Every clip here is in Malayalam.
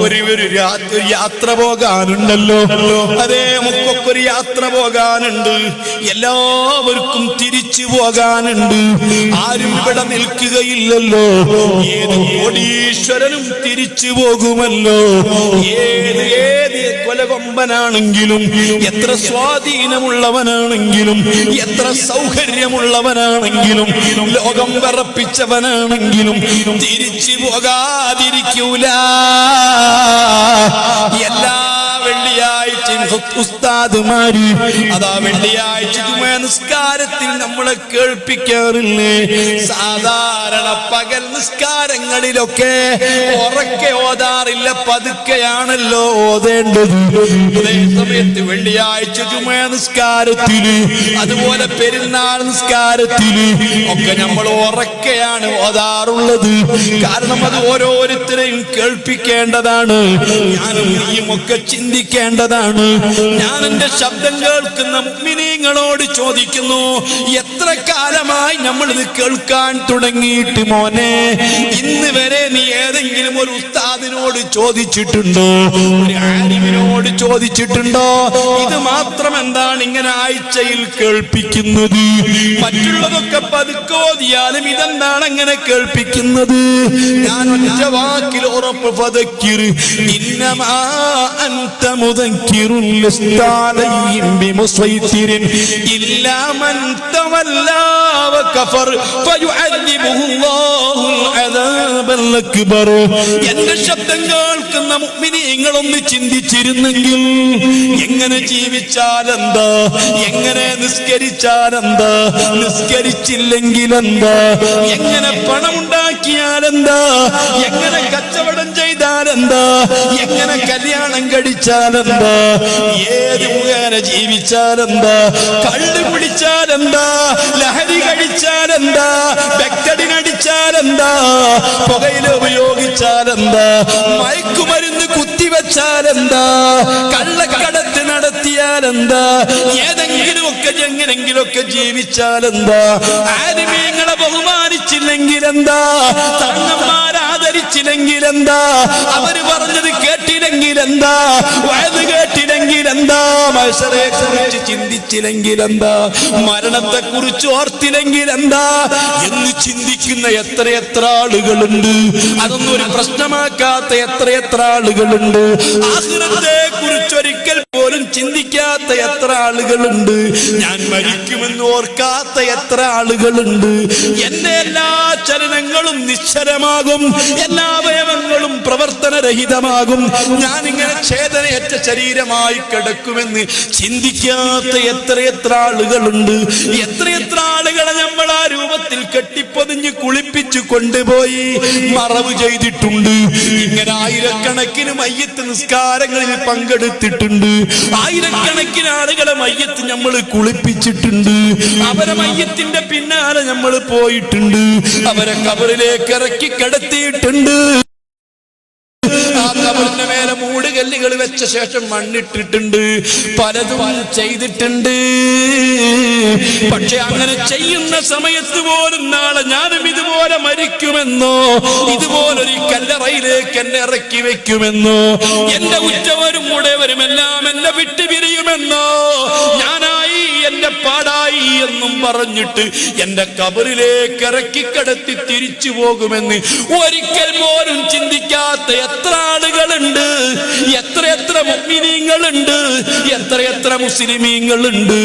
ഒരു യാത്ര പോകാനുണ്ടല്ലോ. അതേ, നമുക്കൊരു യാത്ര പോകാനുണ്ട്. എല്ലാവർക്കും തിരിച്ചു പോകാനുണ്ട്. ആരും ഇവിടെ നിൽക്കുകയില്ലല്ലോ. ഏത് കോടീശ്വരനും തിരിച്ചു പോകുമല്ലോ. ഏത് കൊലകൊമ്പനാണെങ്കിലും, എത്ര സ്വാധീനമുള്ളവനാണെങ്കിലും, എത്ര സൗകര്യമുള്ളവനാണെങ്കിലും, ലോകം വിറപ്പിച്ചവനാണെങ്കിലും തിരിച്ചു പോകാതിരിക്കൂല. എല്ലാ വെള്ളിയാഴ്ചയും ഉസ്താദുമാര് അതാ വെള്ളിയാഴ്ച ജുമാ നിസ്കാരത്തിൽ നമ്മളെ കേൾപ്പിക്കാറില്ലേ? സാധാരണ പകൽ നിസ്കാരങ്ങളിലൊക്കെ ഉറക്കെ ഓതാറില്ല, പതുക്കെയാണല്ലോ ഓതേണ്ടത്. അതേ സമയത്ത് വെള്ളിയാഴ്ച ജുമാ നിസ്കാരത്തില്, അതുപോലെ പെരുന്നാൾ നിസ്കാരത്തില് ഒക്കെ നമ്മൾ ഉറക്കെയാണ് ഓതാറുള്ളത്. കാരണം അത് ഓരോരുത്തരെയും കേൾപ്പിക്കേണ്ടതാണ്. ഞാനും നീയും ഒക്കെ ചിന്തിക്കേണ്ടതാണ്. ഞാൻ എന്റെ ശബ്ദം കേൾക്കുന്ന മുഅ്മിനീങ്ങളോട് ചോദിക്കുന്നു, എത്ര കാലമായി നമ്മൾ ഇത് കേൾക്കാൻ തുടങ്ങിയിട്ട് മോനെ? ഇന്ന് വരെ നീ ഏതെങ്കിലും ഒരു ഉസ്താദിനോട് ചോദിച്ചിട്ടുണ്ടോ? ഒരു ആലിമിനോട് ചോദിച്ചിട്ടുണ്ടോ? ഇത് മാത്രം എന്താണ് ഇങ്ങനെ ആഴ്ചയിൽ കേൾപ്പിക്കുന്നത്? മറ്റുള്ളതൊക്കെ പതുക്കോതിയാലും ഇതെന്താണ് അങ്ങനെ കേൾപ്പിക്കുന്നത്? ഞാൻ ഒറ്റ വാക്കിൽ ഉറപ്പ്, ഫദക്കിർ ഇന്നമാ അൻത മുദക്കിറുൻ ലസ്ത അലൈഹിം ബിമുസൈത്തിരിൻ ഇല്ലാ മൻ തവല്ലാ വകഫർ ഫയുഅദ്ദിബുഹുല്ലാഹുൽ അദാബൽ അക്ബർ. എന്റെ ശബ്ദം കേൾക്കുന്ന മുഅ്മിനീങ്ങളൊന്ന് ചിന്തിച്ചിരുന്നെങ്കിൽ, എങ്ങനെ ജീവിച്ചാലെന്താ, എങ്ങനെ നിസ്കരിച്ചാലെന്താ, നിസ്കരിച്ചില്ലെങ്കിലെന്താ, എങ്ങനെ പണമുണ്ടാക്കിയാലെന്താ, എങ്ങനെ കച്ചവടം ചെയ്താലെന്താ, എങ്ങനെ കല്യാണം കഴിച്ചാലെന്താ, ഏത് മുഖേന ജീവിച്ചാലെന്താ, കള്ളു കുടിച്ചാലെന്താ, ലഹരി കഴിച്ചാലെന്താ, ബെക്ടഡിനടിച്ചാലെന്താ, പുകയില ഉപയോഗിച്ചാലെന്താ, മയക്കുമരുന്ന് കുത്തിവെച്ചാലെന്താ, കള്ളക്കടത്ത് നടത്തിയാലെന്താ, ഏതെങ്കിലുമൊക്കെ എങ്ങനെങ്കിലുമൊക്കെ ജീവിച്ചാലെന്താ, ആലിമീങ്ങളെ ബഹുമാനിച്ചില്ലെങ്കിലെന്താ, തങ്ങന്മാരാദരിച്ചില്ലെങ്കിലെന്താ, അവര് പറഞ്ഞത് കേട്ടില്ലെങ്കിലെന്താ, വയത് കേട്ടില്ലെങ്കിലെന്താ, മഹ്ശറയെ കുറിച്ച് ചിന്തിച്ചില്ലെങ്കിലെന്താ, മരണത്തെ കുറിച്ച് ഓർത്തില്ലെങ്കിലെന്താ എന്ന് ചിന്തിക്കുന്ന എത്രയെത്ര ആളുകളുണ്ട്. അതൊന്നും ഒരു പ്രശ്നമാക്കാത്ത എത്രയെത്ര ആളുകളുണ്ട്. ആഖിറത്തെ കുറിച്ച് ഒരിക്കൽ പോലും ചിന്തിക്കാത്ത എത്ര ആളുകളുണ്ട്. ഞാൻ മരിക്കുമെന്ന് ഓർക്കാത്ത എത്ര ആളുകളുണ്ട്. എന്റെ എല്ലാ ചലനങ്ങളും നിശ്ചലമാകും, എല്ലാ അവയവങ്ങളും പ്രവർത്തനരഹിതമാകും, ഞാനിങ്ങനെ ചേതനയറ്റ ശരീരമായി കിടക്കുമെന്ന് ചിന്തിക്കാത്ത എത്രയെത്ര ആളുകളുണ്ട്. എത്രയെത്ര ആളുകളെ നമ്മൾ ആ രൂപത്തിൽ കെട്ടിപ്പൊതിഞ്ഞ് കുളിപ്പിച്ചു കൊണ്ടുപോയി മറവ് ചെയ്തിട്ടുണ്ട്. ഇങ്ങനെ ആയിരക്കണക്കിന് മയ്യത്ത് നിസ്കാരങ്ങളിൽ പങ്കെടുത്തിട്ടുണ്ട്. ആയിരക്കണക്കിന് ആളുകളെ മയ്യത്ത് നമ്മൾ കുളിപ്പിച്ചിട്ടുണ്ട്. അവരെ മയ്യത്തിന്റെ പിന്നാലെ നമ്മൾ പോയിട്ടുണ്ട്. അവരെ ഖബറിലേക്ക് ഇറക്കി കിടത്തിയിട്ടുണ്ട്. ആ ഖബറിന്റെ മേലെ മൂടുകല്ലുകൾ വെച്ച ശേഷം മണ്ണിട്ടിട്ടുണ്ട്. പലതും ചെയ്തിട്ടുണ്ട്. പക്ഷെ അങ്ങനെ ചെയ്യുന്ന സമയത്ത് പോലും നാളെ ഞാനും ഇതുപോലെ മരിക്കുമെന്നോ, ഇതുപോലൊരു കല്ലറയിലേക്ക് എന്നെ ഇറക്കി വെക്കുമെന്നോ, എന്റെ ഉറ്റവരും ഉടയവരും എല്ലാം എന്നെ വിട്ടുപിരിയുമെന്നോ, ഞാനായി എന്റെ പാടായി എന്നും പറഞ്ഞിട്ട് എന്റെ ഖബറിലേക്ക് ഇറക്കി കിടത്തി തിരിച്ചു പോകുമെന്ന് ഒരിക്കൽ പോലും ചിന്തിക്കാത്ത എത്ര ആളുകളുണ്ട്. എത്രയെത്ര മുഅ്മിനീങ്ങളുണ്ട്, എത്രയെത്ര മുസ്ലിമീങ്ങളുണ്ട്.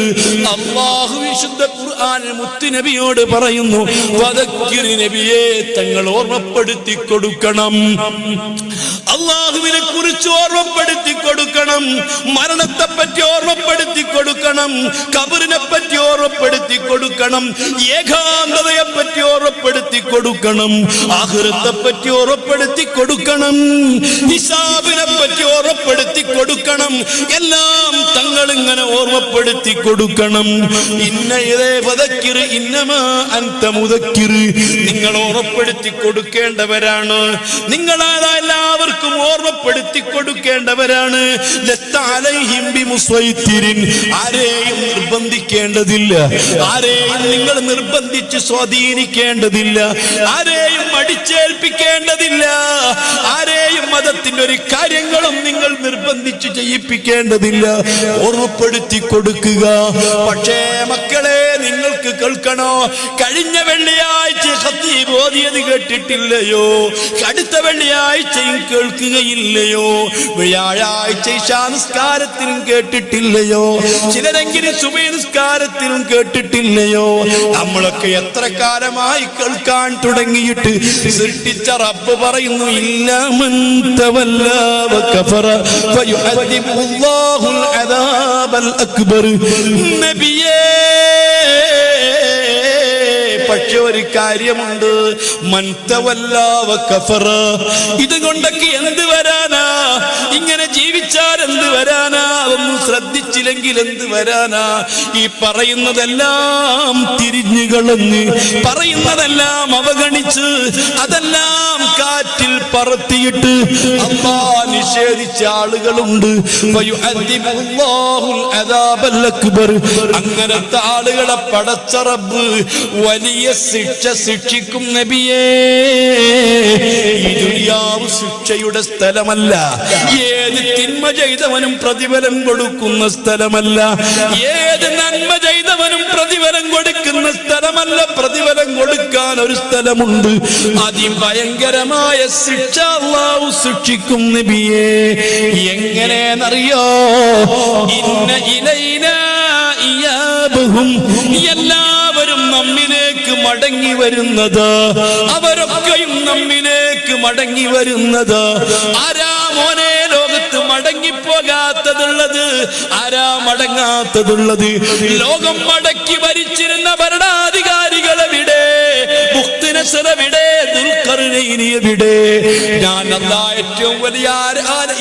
അല്ലാഹു വിശുദ്ധ ഖുർആനിൽ മുത്തുനബിയോട് പറയുന്നു, വദക്കിർ നബിയെ, തങ്ങൾ ഓർമ്മപ്പെടുത്തി കൊടുക്കണം. അല്ലാഹുവിനെ കുറിച്ച് ഓർമ്മപ്പെടുത്തി കൊടുക്കണം. മരണത്തെ പറ്റി ഓർമ്മപ്പെടുത്തി കൊടുക്കണം. ഖബറിനെ പറ്റി ഓർമ്മപ്പെടുത്തി കൊടുക്കണം. ഏകാന്തതയെ പറ്റി ഓർമ്മപ്പെടുത്തി കൊടുക്കണം. ആഖിറത്തെ പറ്റി ഓർമ്മപ്പെടുത്തി കൊടുക്കണം. ഹിസാബിനെ പറ്റി ഓർമ്മപ്പെടുത്തി കൊടുക്കണം. എല്ലാം തങ്ങൾ ഇങ്ങനെ ഓർമ്മപ്പെടുത്തി കൊടുക്കണം. നിങ്ങൾ ഓർമ്മപ്പെടുത്തി കൊടുക്കേണ്ടവരാണ്. നിങ്ങളാ എല്ലാവർക്കും ഓർമ്മപ്പെടുത്തി കൊടുക്കേണ്ടവരാണ്. ആരെയും നിർബന്ധിക്കേണ്ടതില്ല, ആരെയും നിങ്ങൾ നിർബന്ധിച്ച് സ്വാധീനിക്കേണ്ടതില്ല, ആരെയും അടിച്ചേൽപ്പിക്കേണ്ടതില്ല, ആരെയും മതത്തിന്റെ ഒരു കാര്യങ്ങളും നിങ്ങൾ നിർബന്ധിച്ച് ചെയ്യിപ്പിക്കേണ്ടതില്ല. ഓർമ്മപ്പെടുത്തി കൊടുക്കുക. പക്ഷേ മക്കളെ, നിങ്ങൾക്ക് കേൾക്കണോ? കഴിഞ്ഞ വെള്ളിയാഴ്ച ഖത്തീബ് ഓതിയത് കേട്ടിട്ടില്ലയോ? അടുത്ത വെള്ളിയാഴ്ചയും കേൾക്കുകയില്ലയോ? വ്യാഴാഴ്ച ഇശാ നിസ്കാരത്തിനും കേട്ടിട്ടില്ലയോ? ചിലരെങ്കിലും സുബഹി നിസ്കാരത്തിനും കേട്ടിട്ടില്ലയോ? നമ്മളൊക്കെ എത്ര കാലമായി കേൾക്കാൻ തുടങ്ങിയിട്ട് സൃഷ്ടിച്ച റബ്ബ് പറയുന്നു, ഇല്ലാ മൻ തവല്ല വകഫറ ഫയുഅദിബുല്ലാഹുൽ അദാബൽ അക്ബർ. നബിയേ, പക്ഷെ ഒരു കാര്യമുണ്ട്, മൻ തവല്ല വകഫറ. ഇതുകൊണ്ടൊക്കെ എന്ത് വരാനാ? ഇങ്ങനെ ജീവിച്ചാൽ എന്ത് വരാനാ? ഒന്നും ശ്രദ്ധിച്ചില്ലെങ്കിൽ എന്ത് വരാനാ? ഈ പറയുന്നതെല്ലാം തിരിഞ്ഞു കളഞ്ഞ്, പറയുന്നതെല്ലാം അവഗണിച്ച്, അതെല്ലാം കാറ്റിൽ പറത്തിയിട്ട് അല്ലാഹ് നിഷേധിച്ച ആളുകളുണ്ട്. ഫയുഅദിബുല്ലാഹുൽ അദാബൽ അക്ബർ. അങ്ങനത്തെ ആളുകളെ പടച്ച റബ്ബ് വലിയ ശിക്ഷ ശിക്ഷിക്കും. നബിയേ, ഈ ദുനിയാവ് ശിക്ഷയുടെ സ്ഥലമല്ല. ഏത് തിന്മ ചെയ്തവനും പ്രതിഫലം കൊടുക്കുന്ന സ്ഥലമല്ല. ഏത് നന്മ ചെയ്തവനും പ്രതിഫലം കൊടുക്കുന്ന സ്ഥലമല്ല. പ്രതിഫലം കൊടുക്കാൻ ഒരു സ്ഥലമുണ്ട്. അതിഭയങ്കരമായ ശിക്ഷ അല്ലാഹു ശിക്ഷിക്കും. നബിയേ, എങ്ങനെയെന്നറിയോ? ഇന്ന ഇലൈനാ ഇയാബഹും. എല്ലാവരും നമ്മിലേക്ക് മടങ്ങി വരുന്നത്, അവരൊക്കെയും നമ്മിലേക്ക് മടങ്ങി വരുന്നത്. ആരാ മോനെ ലോകത്ത് മടങ്ങിപ്പോകാത്തതുള്ളത്? ആരാ മടങ്ങാത്തതുള്ളത്? ലോകം മടക്കി ഭരിച്ചിരുന്ന ഭരണാധികാരികളെവിടെ? മുഖ്തനസറെവിടെ? ദുൽഖർനൈനിയെവിടെ? ഞാൻ അല്ലാഹ് ഏറ്റവും വലിയ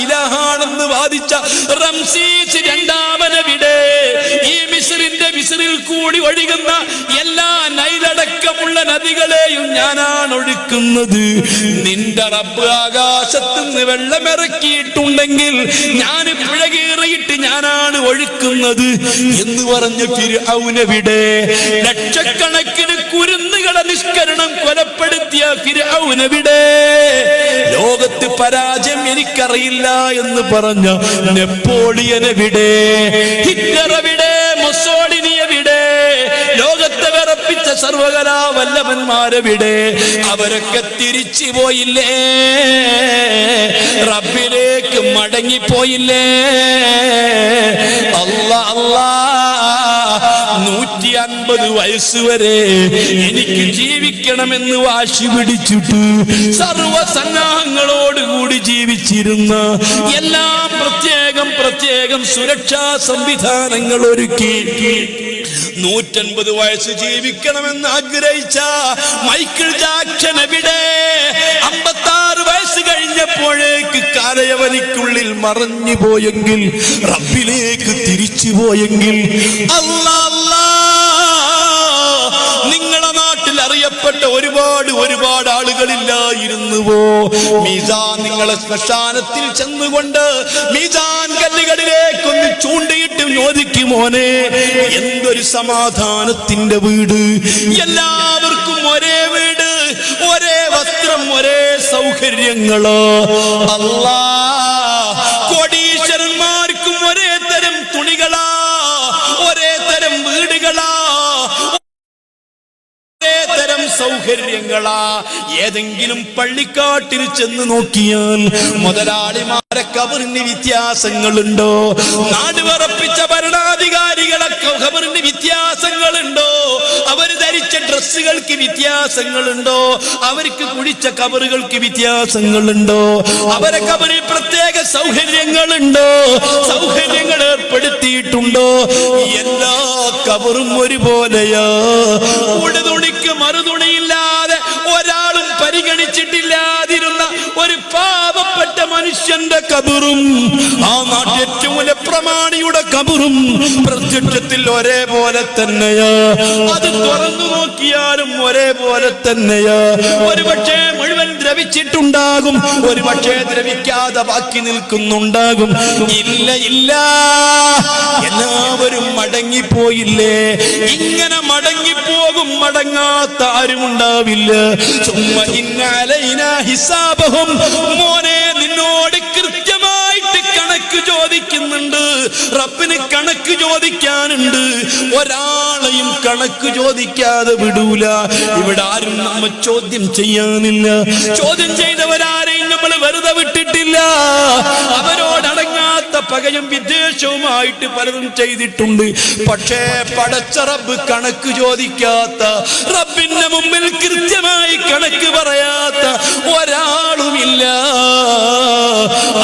ഇലാഹാണെന്ന് വാദിച്ച റംസീസ് രണ്ടാമനെവിടെ? ഈ മിസ്രിൽ കൂടി ഒഴുകുന്ന എല്ലാ നൈലടക്കമുള്ള നദികളെയും ഞാനാണ് ഒഴുക്കുന്നത്. നിന്റെ റബ്ബ് ആകാശത്തുനിന്ന് വെള്ളമിറക്കിയിട്ടുണ്ടെങ്കിൽ ഞാൻ പുഴ കീറിയിട്ട് ഞാനാണ് ഒഴുക്കുന്നത് എന്ന് പറഞ്ഞ ഫിർഔനെവിടെ? ലക്ഷക്കണക്കിന് കുരുന്നുകളെ നിഷ്കരണം കൊലപ്പെടുത്തിയ ഫിർഔനെവിടെ? ലോകത്ത് പരാജയം എനിക്കറിയില്ല എന്ന് പറഞ്ഞ നെപ്പോളിയനെവിടെ? ഹിറ്റ്ലറെവിടെ? മുസോളിനിയെവിടെ? ലോകത്തെ വിറപ്പിച്ച സർവകലാ വല്ലഭന്മാരെവിടെ? അവരൊക്കെ തിരിച്ചു പോയില്ലേ? റബ്ബിലേക്ക് മടങ്ങിപ്പോയില്ലേ? അല്ലാ അല്ലാ, 150 വയസ്സ് വരെ എനിക്ക് ജീവിക്കണമെന്ന് വാശി പിടിച്ചിട്ട് സർവസന്നാഹങ്ങളോടുകൂടി ജീവിച്ചിരുന്ന, എല്ലാം പ്രത്യേകം സുരക്ഷാ സംവിധാനങ്ങൾ ഒരുക്കി 150 വയസ്സ് ജീവിക്കണമെന്ന് ആഗ്രഹിച്ച മൈക്കിൾ ജാക്സൺ എവിടെ? 56 വയസ്സ് കഴിഞ്ഞപ്പോഴേക്ക് കാലയവനിക്കുള്ളിൽ മറഞ്ഞു പോയെങ്കിൽ, റബ്ബിലേക്ക് തിരിച്ചു പോയെങ്കിൽ, അല്ലാ അല്ലാ, നിങ്ങളെ നാട്ടിൽ അറിയപ്പെട്ട ഒരുപാട് ആളുകളില്ലായിരുന്നുവോ? മീസാൻ, നിങ്ങളെ ശ്മശാനത്തിൽ ചെന്നുകൊണ്ട് മീസാൻ കല്ലുകളിലേക്കൊന്ന് ചൂണ്ടിയിട്ട് ചോദിക്കും, മോനെ, എന്തൊരു സമാധാനത്തിന്റെ വീട്! എല്ലാവർക്കും ഒരേ വീട്, ഒരേ വസ്ത്രം, ഒരേ സൗകര്യങ്ങളോ. അല്ലാ, കോടീശ്വരന്മാർക്കും ഒരേ തരം തുണികളാ, ഒരേ തരം വീടുകളാ, തരം സൗകര്യങ്ങളാ. ഏതെങ്കിലും പള്ളിക്കാട്ടിൽ ചെന്ന് നോക്കിയാൽ മുതലാളിമാരെ കബറിന് വ്യത്യാസങ്ങളുണ്ടോ? നാട് വിറപ്പിച്ച ഭരണാധികാരികളെ കബറിന് വ്യത്യാസങ്ങളുണ്ടോ? അവർ ധരിച്ച ഡ്രസ്സുകൾക്ക് വ്യത്യാസങ്ങളുണ്ടോ? അവർക്ക് കുടിച്ച കബറുകൾക്ക് വ്യത്യാസങ്ങളുണ്ടോ? അവരെ കബറിൽ പ്രത്യേക സൗകര്യങ്ങളുണ്ടോ? സൗകര്യങ്ങൾ ഏർപ്പെടുത്തിയിട്ടുണ്ടോ? എല്ലാ കബറും ഒരുപോലെയാ. ഉടുതുണിക്ക് മറുതുണിയില്ലാതെ ഒരാളും പരിഗണിച്ചിട്ടില്ലാതിരുന്ന ഒരു പാവപ്പെട്ട മനുഷ്യന്റെ കബറും ആ നാട്ടിൽ ഏറ്റവും വലിയ പ്രമാണിയുടെ കബറും പ്രത്യക്ഷത്തിൽ ഒരേപോലെ തന്നെയാ. അത് തുറന്നു നോക്കിയാലും ഒരേപോലെ തന്നെയാ. ഒരുപക്ഷെ മുഴുവൻ ദ്രവിച്ചിട്ടുണ്ടാകും, ഒരുപക്ഷെ ദ്രവിക്കാതെ ബാക്കി നിൽക്കുന്നുണ്ടാകും. ഇല്ല ഇല്ല, എല്ലാവരും മടങ്ങിപ്പോയില്ലേ? ഇങ്ങനെ മടങ്ങിപ്പോകും, മടങ്ങാത്ത ആരുമുണ്ടാവില്ല. ഹിസാബഹും, മോനെ നിന്നോട് കൃത്യമായിട്ട് കണക്ക് ചോദിക്കുന്നുണ്ട്. റബ്ബിന് കണക്ക് ചോദിക്കാനുണ്ട്. ഒരാളെയും കണക്ക് ചോദിക്കാതെ വിടൂല. ഇവിടെ ആരും നമ്മ ചോദ്യം ചെയ്യാനില്ല. ചോദ്യം ചെയ്തവരാരെയും നമ്മൾ വെറുതെ വിട്ടിട്ടില്ല. അവരോടടങ്ങാത്ത പകയും വിദ്വേഷവുമായിട്ട് പലതും ചെയ്തിട്ടുണ്ട്. പക്ഷേ പടച്ച റബ്ബ് കണക്ക് ചോദിക്കാത്ത, റബ്ബിന്റെ മുമ്പിൽ കൃത്യമായി കണക്ക് പറയാത്ത ഒരാളുമില്ല.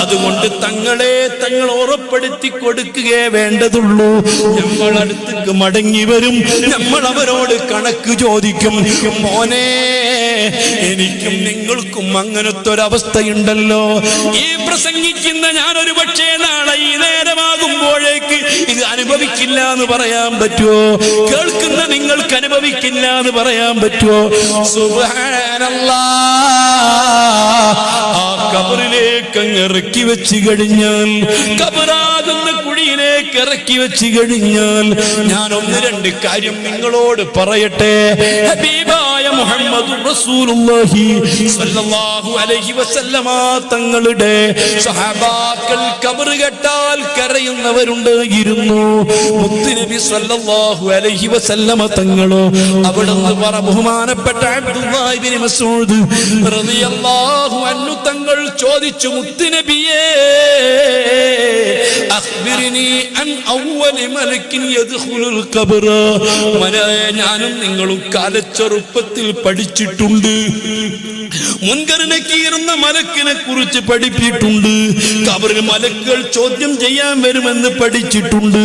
അതുകൊണ്ട് തങ്ങളെ തങ്ങൾ ഉറപ്പെടുത്തി കൊടുക്കുകയേ വേണ്ടതുള്ളൂ. നമ്മൾ അടുത്തേക്ക് മടങ്ങി വരും, നമ്മൾ അവരോട് കണക്ക് ചോദിക്കും. മോനെ, എനിക്കും നിങ്ങൾക്കും അങ്ങനത്തെ ഒരവസ്ഥയുണ്ടല്ലോ. ഈ പ്രസംഗിക്കുന്ന ഞാനൊരു പക്ഷേ നാളെ ഈ നേരമാകുമ്പോഴേക്ക് ഇത് അനുഭവിക്കില്ല എന്ന് പറയാൻ പറ്റുമോ? കേൾക്കുന്ന നിങ്ങൾക്ക് അനുഭവിക്കില്ല എന്ന് പറയാൻ പറ്റുമോ? സുബ്ഹാനല്ലാഹ്. ആ കബറിലേക്ക് അങ്ങ് ഇറക്കി വെച്ച് കഴിഞ്ഞാൽ, കബറാകുന്ന കുഴിയിലേക്ക് ഇറക്കി വെച്ച് കഴിഞ്ഞാൽ, ഞാൻ ഒന്ന് രണ്ട് കാര്യം നിങ്ങളോട് പറയട്ടെ. ഹബീബായ മുഹമ്മദ് റസൂലുള്ളാഹി സ്വല്ലല്ലാഹു അലൈഹി വസല്ലമ തങ്ങളുടെ സഹാബാക്കൾ കബർ കെട്ടാൽ കരയുന്നവരുണ്ടായിരുന്നു. മുത്തുനബി സ്വല്ലല്ലാഹു അലൈഹി വസല്ലമ തങ്ങളോ അവിടുന്ന് ബഹുമാനപ്പെട്ട അബ്ദുല്ലാഹി ഇബ്നു മസ്ഊദ് റളിയല്ലാഹു അൻഹു തങ്ങൾ ചോദിച്ചു, മുത്തുനബിയേ, അഖ്ബിർനി അൻ അവ്വലി മലക്കിൻ യദ്ഖുലുൽ ഖബറ. ഞാനും നിങ്ങളും കാലച്ചെറുപ്പത്തിൽ പഠിച്ചിട്ടുണ്ട്. മുൻകർ നക്കീറുന്ന മലക്കിനെ കുറിച്ച് പഠിപ്പിച്ചിട്ടുണ്ട്. ഖബറിൽ മലക്കുകൾ ചോദ്യം ചെയ്യാൻ വരുമെന്ന് പഠിച്ചിട്ടുണ്ട്.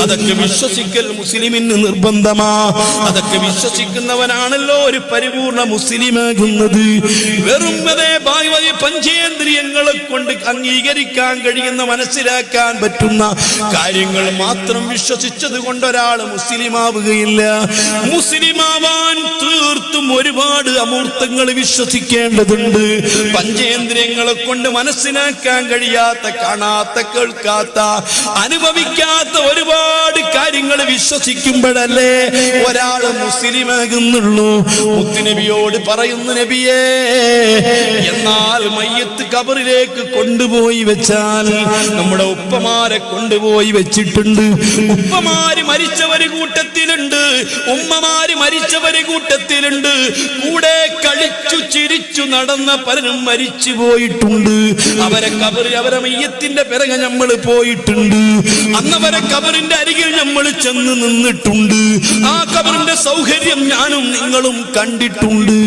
അതൊക്കെ വിശ്വസിക്കൽ മുസ്ലിമിന് നിർബന്ധമാ. അതൊക്കെ വിശ്വസിക്കുന്നവനാണല്ലോ ഒരു പരിപൂർണ മുസ്ലിമാകുന്നത്. വെറും പഞ്ചേന്ദ്രിയങ്ങളെ കൊണ്ട് അംഗീകരിക്കാൻ കഴിയുന്ന, മനസ്സിലാക്കാൻ പറ്റുന്ന കാര്യങ്ങൾ മാത്രം വിശ്വസിച്ചത് കൊണ്ട് ഒരാൾ മുസ്ലിമാവുകയില്ല. മുസ്ലിമാവാൻ തീർത്തും ഒരുപാട് അമൂർത്തങ്ങൾ വിശ്വസിക്കേണ്ടതുണ്ട്. പഞ്ചേന്ദ്രിയങ്ങളെ കൊണ്ട് മനസ്സിലാക്കാൻ കഴിയാത്ത, കാണാത്ത, കേൾക്കാത്ത, അനുഭവിക്കാത്ത ഒരുപാട് കാര്യങ്ങൾ വിശ്വസിക്കുമ്പോഴല്ലേ ഒരാൾ മുസ്ലിമാകുന്നുള്ളൂ. മുത്തുനബിയോട് പറയുന്നു, നബിയേ, എന്നാൽ മയ്യത്ത് ഖബറിലേക്ക് കൊണ്ടുപോയി വെച്ചാൽ, നമ്മുടെ ഉപ്പമാരെ കൊണ്ടുപോയി വെച്ചിട്ടുണ്ട്. ഉപ്പമാര് മരിച്ചവര് കൂട്ടത്തിലുണ്ട്, ഉമ്മമാര് മരിച്ചവര് കൂട്ടത്തിലുണ്ട്. കൂടെ കളിച്ചു ചിരിച്ചു നടന്ന പലരും മരിച്ചു പോയിട്ടുണ്ട്. അവരെ ഖബറിൽ, അവരെ മയ്യത്തിന്റെ പിറകെ നമ്മൾ പോയിട്ടുണ്ട്. അന്നവരെ ഖബറിന്റെ അരികിൽ നമ്മൾ ചെന്ന് നിന്നിട്ടുണ്ട്. ആ ഖബറിന്റെ സൗകര്യം ഞാനും നിങ്ങളും കണ്ടിട്ടുണ്ട്.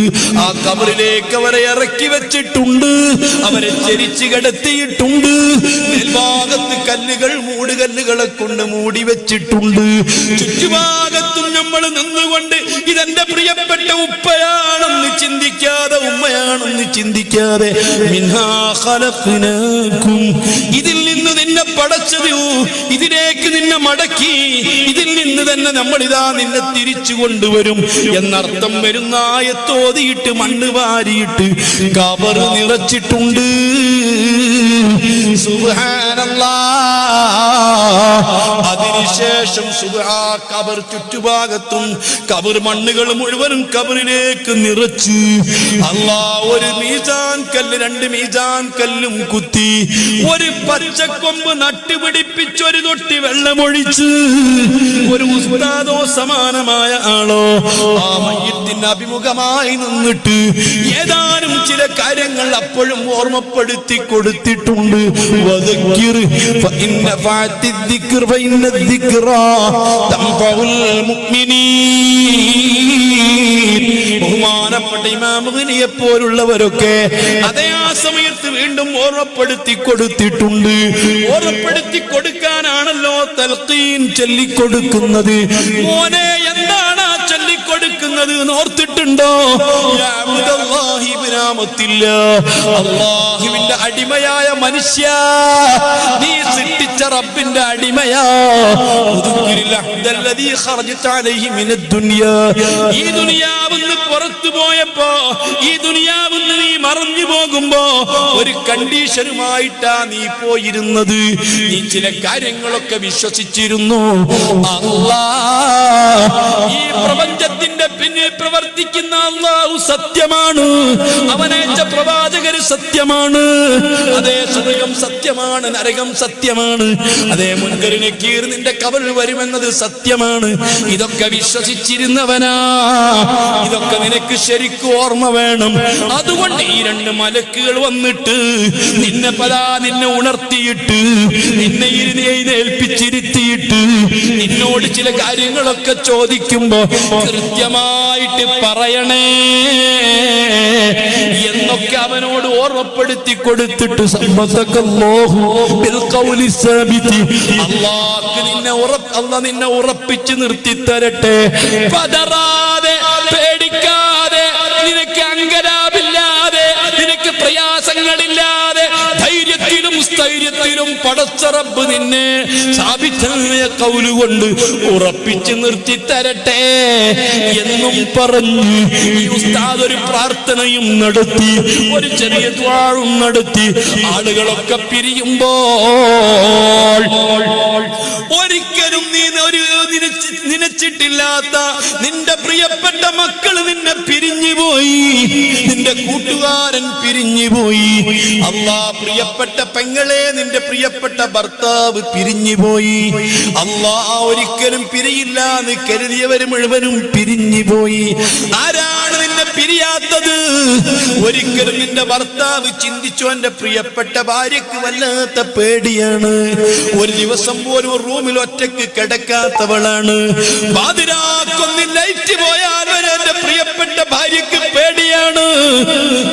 ആ ഖബറിലേക്ക് അവരെ ഇറക്കി വെച്ചിട്ടുണ്ട്. അവരെ ചരിച്ചു കിടത്തിയിട്ടുണ്ട്. മേൽഭാഗത്ത് കല്ലുകൾ, മൂടുകല്ലുകളെ കൊണ്ട് മൂടി വെച്ചിട്ടുണ്ട്. ചുറ്റുഭാഗത്തും നമ്മൾ നിന്നുകൊണ്ട് ഇതെന്റെ പ്രിയപ്പെട്ട ഉപ്പയാണെന്ന് ചിന്തിക്കാതെ, ഉമ്മയാണെന്ന് ചിന്തിക്കാതെ, മിൻഹാ ഖലഖ്നാകും, ഇതിൽ നിന്ന് നിന്നെ പടച്ചതു, ഇതിലേക്ക് നിന്നെ മടക്കി, ഇതിൽ നിന്ന് തന്നെ നമ്മളിതാ നിന്നെ തിരിച്ചു കൊണ്ടുവരും എന്നർത്ഥം വരുന്ന ആയത്തോതിയിട്ട് മണ്ണ് വാരിയിട്ട് ഖബർ നിറച്ചിട്ടുണ്ട്. സുബ്ഹാനല്ലാഹ്. അതിനുശേഷം ഖബർ ചുറ്റുഭാഗത്തും ഖബർ മണ്ണുകൾ മുഴുവനും ഖബറിലേക്ക് നിറച്ച് അല്ലാഹ് ഒരു മീസാൻ കല്ല്, രണ്ട് മീസാൻ കല്ലും കുത്തി, ഒരു പച്ചക്കൊമ്പ് നട്ടുപിടിപ്പിച്ച് ഒരു തൊട്ടി വെള്ളമൊഴിച്ച്, ഒരു ഉസ്താദോ സമാനമായ ആളോ ആ മയ്യത്തിന് അഭിമുഖമായി നിന്നിട്ട് ഏതാനും ചില കാര്യങ്ങൾ അപ്പോഴും ഓർമ്മപ്പെടുത്തി കൊടുത്തിട്ടുണ്ട്. ബഹുമാനപ്പെട്ട ഇമാം മുഗ്നിയെ പോലുള്ളവരൊക്കെ അതേ ആ സമയത്ത് വീണ്ടും ഓർമ്മപ്പെടുത്തി കൊടുത്തിട്ടുണ്ട്. ഓർമ്മപ്പെടുത്തി കൊടുക്കാനാണല്ലോ തൽഖീൻ ചൊല്ലിക്കൊടുക്കുന്നത്. മോനെ, എന്താണ് ചൊല്ലിക്കൊടുക്കുന്നത്? വരുന്നത് ഓർത്തിട്ടുണ്ടോ? യാ അബ്ദുല്ലാഹി ബിനാമത്തില്ല, അല്ലാഹുവിന്റെ അടിമയായ മനുഷ്യ, നീ സൃഷ്ടിച്ച റബ്ബിന്റെ അടിമയാ. ഈ ദുനിയാവിന്ന് പുറത്തു പോയപ്പോ, ഈ ദുനിയാവിന്ന് നീ മറഞ്ഞു പോകുമ്പോ ഒരു കണ്ടീഷനുമായിട്ടാ നീ പോയിരുന്നത്. നീ ചില കാര്യങ്ങളൊക്കെ വിശ്വസിച്ചിരുന്നു. അല്ലാഹ്, ഈ പ്രപഞ്ചത്തിന്റെ പിന്നിൽ പ്രവർത്തിക്കുന്ന അല്ലാഹു സത്യമാണ്, അവനയച്ച പ്രവാചകര് സത്യമാണ്, അതേ സ്വർഗ്ഗം സത്യമാണ്, നരകം സത്യമാണ്, അതേ മുൻകർ നക്കീർ നിന്റെ കബറിൽ വരുമെന്നത് സത്യമാണ്. ഇതൊക്കെ വിശ്വസിച്ചിരുന്നവനാ. ഇതൊക്കെ നിനക്ക് ശരിക്കും ഓർമ്മ വേണം. അതുകൊണ്ട് ഈ രണ്ട് മലക്കുകൾ വന്നിട്ട് നിന്നെ ഉണർത്തിയിട്ട്, നിന്നെ എഴുന്നേൽപ്പിച്ചിരുത്തിയിട്ട് നിന്നോട് ചില കാര്യങ്ങളൊക്കെ ചോദിക്കുമ്പോ കൃത്യമായിട്ട് പറയണേ എന്നൊക്കെ അവനോട് ഓർമ്മപ്പെടുത്തി കൊടുത്തിട്ട് അല്ലാഹ് നിന്നെ ഉറപ്പിച്ച് നിർത്തി തരട്ടെ. പതറാതെ, പേടിക്കാതെ, നിനക്ക് അങ്കലാപില്ലാതെ, നിനക്ക് പ്രയാസങ്ങളില്ലാതെ, ധൈര്യത്തിലും സ്ഥൈര്യത്തിലും പടച്ച റബ്ബ് നിന്നെ സാബിത്തായ ഖൗല് കൊണ്ട് ഉറപ്പിച്ച് നിർത്തി തരട്ടെ എന്നും പറഞ്ഞു ഈ ഉസ്താദ് ഒരു പ്രാർത്ഥനയും നടത്തി, ഒരു ചെറിയ ദുആഉം നടത്തി. ആളുകളൊക്കെ പിരിയുമ്പോൾ ഒരിക്കലും നീ നനച്ചിട്ടില്ലാത്ത നിന്റെ പ്രിയപ്പെട്ട മക്കൾ നിന്നെ പിരിഞ്ഞുപോയി, നിന്റെ കൂട്ടുകാരൻ പിരിഞ്ഞുപോയി. അല്ലാഹ്, പ്രിയപ്പെട്ട പെങ്ങളെ, നിന്റെ പ്രിയപ്പെട്ട ഭർത്താവ് പിരിഞ്ഞുപോയി. അല്ലാഹ്, ഒരിക്കലും പിരിയില്ല എന്ന് കരുതിയവര് മുഴുവനും പിരിഞ്ഞുപോയി. ആരാണ് നിന്നെ പിരിയാത്തത്? ഒരിക്കലും നിന്റെ ഭർത്താവ് ചിന്തിച്ചു, എന്റെ പ്രിയപ്പെട്ട ഭാര്യക്ക് വല്ലാത്ത പേടിയാണ്, ഒരു ദിവസം പോലും റൂമിൽ ഒറ്റയ്ക്ക് കിടക്കാത്തവളാണ്, പാതിരാക്കൊന്ന് ലൈറ്റ് പോയാൽ വരെ എന്റെ പ്രിയപ്പെട്ട ഭാര്യക്ക് പേടിയാണ്.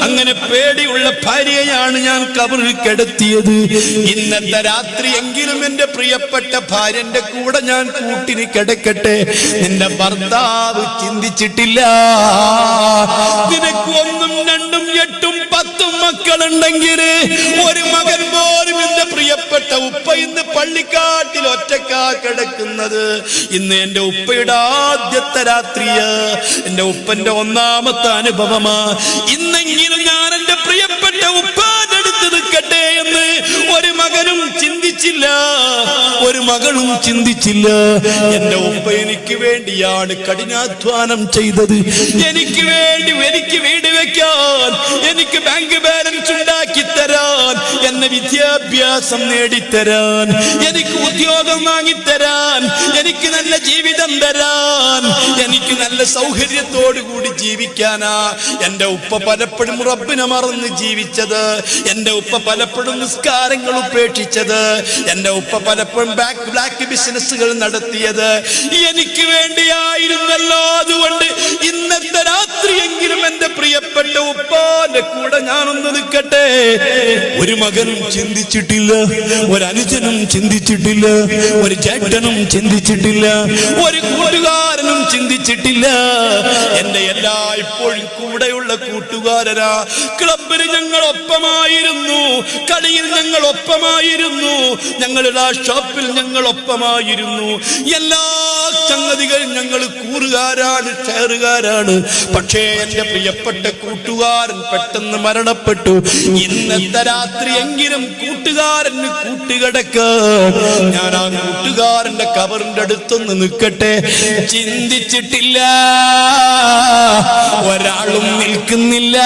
അങ്ങനെ പേടിയുള്ള ഭാര്യയാണ് ഞാൻ കബറിൽ കിടത്തിയത്. ഇന്നത്തെ രാത്രി എങ്കിലും എന്റെ പ്രിയപ്പെട്ട ഭാര്യന്റെ കൂടെ ഞാൻ കൂട്ടിന് കിടക്കട്ടെ. നിന്റെ ഭർത്താവ് ചിന്തിച്ചിട്ടില്ല, നിനക്ക് 1, 2, 8, 10 മക്കളുണ്ടെങ്കിൽ ഒരു മകൻ പോലും എന്റെ പ്രിയപ്പെട്ട ഉപ്പ ഇന്ന് പള്ളിക്കാട്ടിൽ ഒറ്റക്കാ കിടക്കുന്നത്. ഇന്ന് എന്റെ ഉപ്പയുടെ ആദ്യത്തെ രാത്രിയാ, എന്റെ ഉപ്പന്റെ 1ാമത്തെ അനുഭവമാ. ഇന്നെങ്കിലും ഞാൻ എന്റെ പ്രിയപ്പെട്ട ഉപ്പാന്റെ അടുത്ത് നിൽക്കട്ടെ എന്ന് ഒരു മകനും ചിന്തിച്ചില്ല, ഒരു മകളും ചിന്തിച്ചില്ല. എന്റെ ഉപ്പ എനിക്ക് വേണ്ടിയാണ് കഠിനാധ്വാനം ചെയ്തത്. എനിക്ക് വേണ്ടി, എനിക്ക് വീട് വെക്കാൻ, എനിക്ക് ബാങ്ക് ബാലൻസ് ഉണ്ടാക്കി തരാൻ, എന്നെ വിദ്യാഭ്യാസം നേടിത്തരാൻ, എനിക്ക് ഉദ്യോഗം വാങ്ങിത്തരാൻ, എനിക്ക് നല്ല ജീവിതം തരാൻ, എനിക്ക് നല്ല സൗകര്യത്തോടു കൂടി ജീവിക്കാനാ എന്റെ ഉപ്പ പലപ്പോഴും റബ്ബിനെ മറന്ന് ജീവിച്ചത്. എന്റെ ഉപ്പ പലപ്പോഴും നിസ്കാരങ്ങൾ ഉപേക്ഷിച്ചത്. എന്റെ ഉപ്പ പലപ്പോഴും ബ്ലാക്ക് ബിസിനസ്സുകൾ നടത്തിയത് എനിക്ക് വേണ്ടിയായിരുന്നല്ലോ. അതുകൊണ്ട് ഇന്നത്തെ രാത്രിയെങ്കിലും എന്റെ പ്രിയപ്പെട്ട ഉപ്പാന്റെ കൂടെ ഞാനൊന്ന് നിൽക്കട്ടെ. ഒരു മകനും ചിന്തിച്ചിട്ടില്ല, ഒരു അനുജനും ചിന്തിച്ചിട്ടില്ല, ഒരു ചേട്ടനും ചിന്തിച്ചിട്ടില്ല, ഒരു കൂട്ടുകാരനും ചിന്തിച്ചിട്ടില്ല. എന്റെ ഇപ്പോഴും കൂടെയുള്ള കൂട്ടുകാരനാ. ക്ലബിൽ ഞങ്ങൾ ഒപ്പമായിരുന്നു, കളിയിൽ ഞങ്ങൾ ഒപ്പമായിരുന്നു, ഞങ്ങളുടെ ഷോപ്പിൽ ഞങ്ങൾ ഒപ്പമായിരുന്നു. എല്ലാ സംഗതികളും ഞങ്ങൾ കൂറുകാരാണ്, ഷെയറുകാരാണ്. പക്ഷേ എന്റെ പ്രിയപ്പെട്ട കൂട്ടുകാരൻ പെട്ടെന്ന് മരണപ്പെട്ടു. ഇന്നത്തെ രാത്രി എങ്കിലും കൂട്ടുകാരന് കൂട്ടുകിടക്കാൻ ഞാൻ ആ കൂട്ടുകാരന്റെ കബറിന്റെ അടുത്തൊന്ന് നിൽക്കട്ടെ. ചിന്തിച്ചിട്ടില്ല, ഒരാളും നിൽക്കുന്നില്ല.